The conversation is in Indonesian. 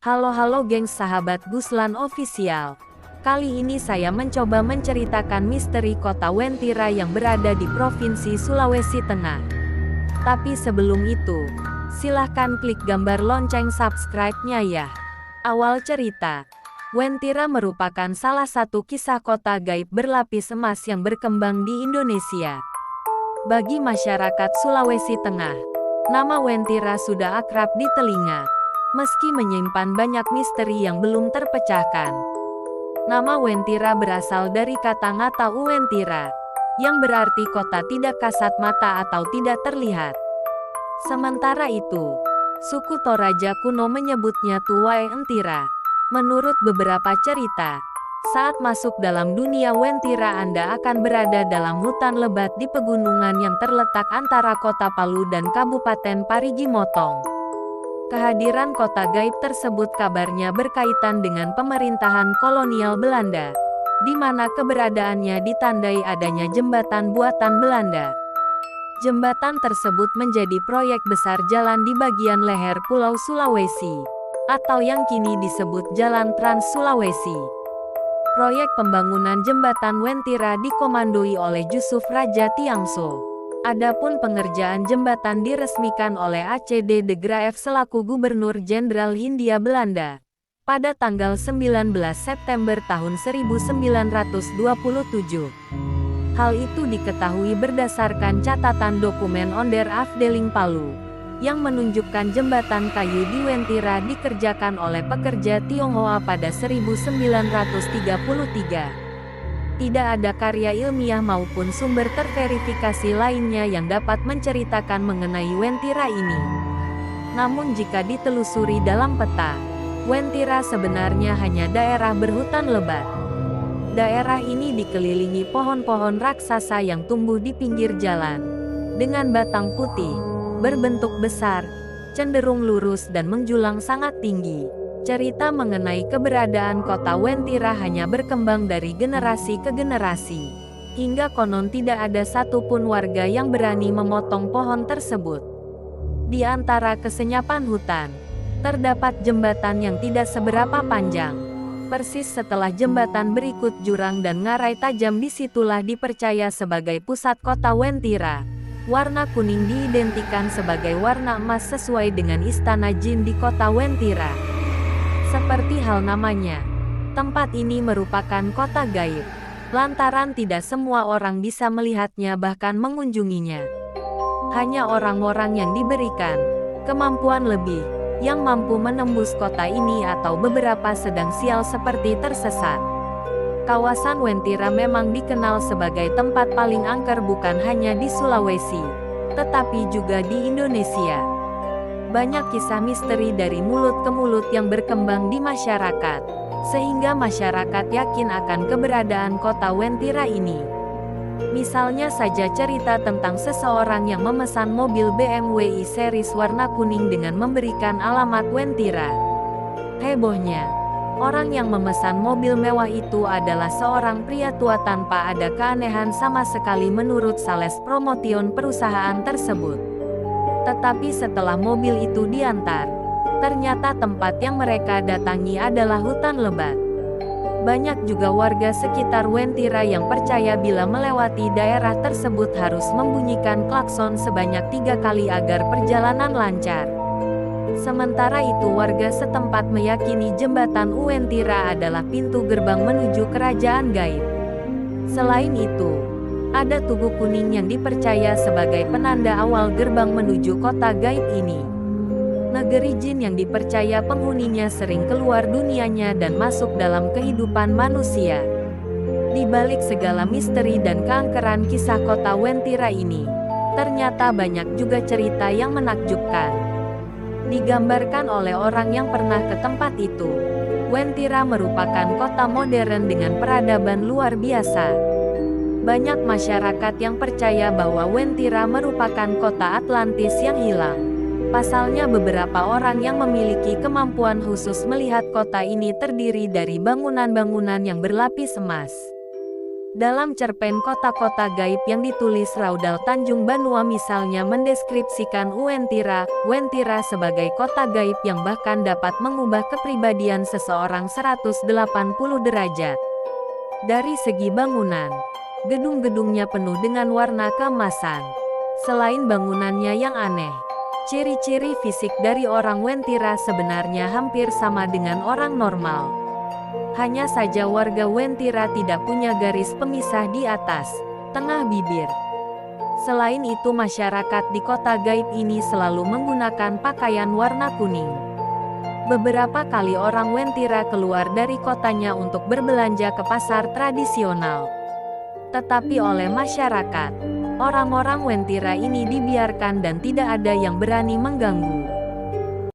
Halo gengs sahabat Guslan Official. Kali ini saya mencoba menceritakan misteri kota Wentira yang berada di Provinsi Sulawesi Tengah. Tapi sebelum itu, silahkan klik gambar lonceng subscribe-nya ya. Awal cerita, Wentira merupakan salah satu kisah kota gaib berlapis emas yang berkembang di Indonesia. Bagi masyarakat Sulawesi Tengah, nama Wentira sudah akrab di telinga. Meski menyimpan banyak misteri yang belum terpecahkan. Nama Wentira berasal dari kata ngata Uwentira, yang berarti kota tidak kasat mata atau tidak terlihat. Sementara itu, suku Toraja kuno menyebutnya Tuwae Entira. Menurut beberapa cerita, saat masuk dalam dunia Wentira Anda akan berada dalam hutan lebat di pegunungan yang terletak antara kota Palu dan Kabupaten Parigi Motong. Kehadiran kota gaib tersebut kabarnya berkaitan dengan pemerintahan kolonial Belanda, di mana keberadaannya ditandai adanya jembatan buatan Belanda. Jembatan tersebut menjadi proyek besar jalan di bagian leher Pulau Sulawesi, atau yang kini disebut Jalan Trans Sulawesi. Proyek pembangunan jembatan Wentira dikomandoi oleh Jusuf Raja Tiangso. Adapun pengerjaan jembatan diresmikan oleh ACD de Graaf selaku Gubernur Jenderal Hindia Belanda pada tanggal 19 September tahun 1927. Hal itu diketahui berdasarkan catatan dokumen Onder Afdeling Palu yang menunjukkan jembatan kayu di Wentira dikerjakan oleh pekerja Tionghoa pada 1933. Tidak ada karya ilmiah maupun sumber terverifikasi lainnya yang dapat menceritakan mengenai Wentira ini. Namun jika ditelusuri dalam peta, Wentira sebenarnya hanya daerah berhutan lebat. Daerah ini dikelilingi pohon-pohon raksasa yang tumbuh di pinggir jalan, dengan batang putih, berbentuk besar, cenderung lurus dan menjulang sangat tinggi. Cerita mengenai keberadaan kota Wentira hanya berkembang dari generasi ke generasi, hingga konon tidak ada satupun warga yang berani memotong pohon tersebut. Di antara kesenyapan hutan, terdapat jembatan yang tidak seberapa panjang. Persis setelah jembatan berikut jurang dan ngarai tajam, disitulah dipercaya sebagai pusat kota Wentira. Warna kuning diidentikan sebagai warna emas sesuai dengan istana jin di kota Wentira. Seperti hal namanya, tempat ini merupakan kota gaib, lantaran tidak semua orang bisa melihatnya bahkan mengunjunginya. Hanya orang-orang yang diberikan kemampuan lebih, yang mampu menembus kota ini atau beberapa sedang sial seperti tersesat. Kawasan Wentira memang dikenal sebagai tempat paling angker bukan hanya di Sulawesi, tetapi juga di Indonesia. Banyak kisah misteri dari mulut ke mulut yang berkembang di masyarakat, sehingga masyarakat yakin akan keberadaan kota Wentira ini. Misalnya saja cerita tentang seseorang yang memesan mobil BMW i series warna kuning dengan memberikan alamat Wentira. Hebohnya, orang yang memesan mobil mewah itu adalah seorang pria tua tanpa ada keanehan sama sekali menurut sales promotion perusahaan tersebut. Tetapi setelah mobil itu diantar, ternyata tempat yang mereka datangi adalah hutan lebat. Banyak juga warga sekitar Wentira yang percaya bila melewati daerah tersebut harus membunyikan klakson sebanyak 3 kali agar perjalanan lancar. Sementara itu warga setempat meyakini jembatan Uwentira adalah pintu gerbang menuju kerajaan gaib. Selain itu, ada tugu kuning yang dipercaya sebagai penanda awal gerbang menuju kota gaib ini. Negeri jin yang dipercaya penghuninya sering keluar dunianya dan masuk dalam kehidupan manusia. Di balik segala misteri dan keangkeran kisah kota Wentira ini, ternyata banyak juga cerita yang menakjubkan. Digambarkan oleh orang yang pernah ke tempat itu, Wentira merupakan kota modern dengan peradaban luar biasa. Banyak masyarakat yang percaya bahwa Wentira merupakan kota Atlantis yang hilang. Pasalnya beberapa orang yang memiliki kemampuan khusus melihat kota ini terdiri dari bangunan-bangunan yang berlapis emas. Dalam cerpen kota-kota gaib yang ditulis Raudal Tanjung Banua misalnya mendeskripsikan Wentira sebagai kota gaib yang bahkan dapat mengubah kepribadian seseorang 180 derajat. Dari segi bangunan, gedung-gedungnya penuh dengan warna keemasan. Selain bangunannya yang aneh, ciri-ciri fisik dari orang Wentira sebenarnya hampir sama dengan orang normal. Hanya saja warga Wentira tidak punya garis pemisah di atas, tengah bibir. Selain itu masyarakat di kota gaib ini selalu menggunakan pakaian warna kuning. Beberapa kali orang Wentira keluar dari kotanya untuk berbelanja ke pasar tradisional. Tetapi oleh masyarakat, orang-orang Wentira ini dibiarkan dan tidak ada yang berani mengganggu.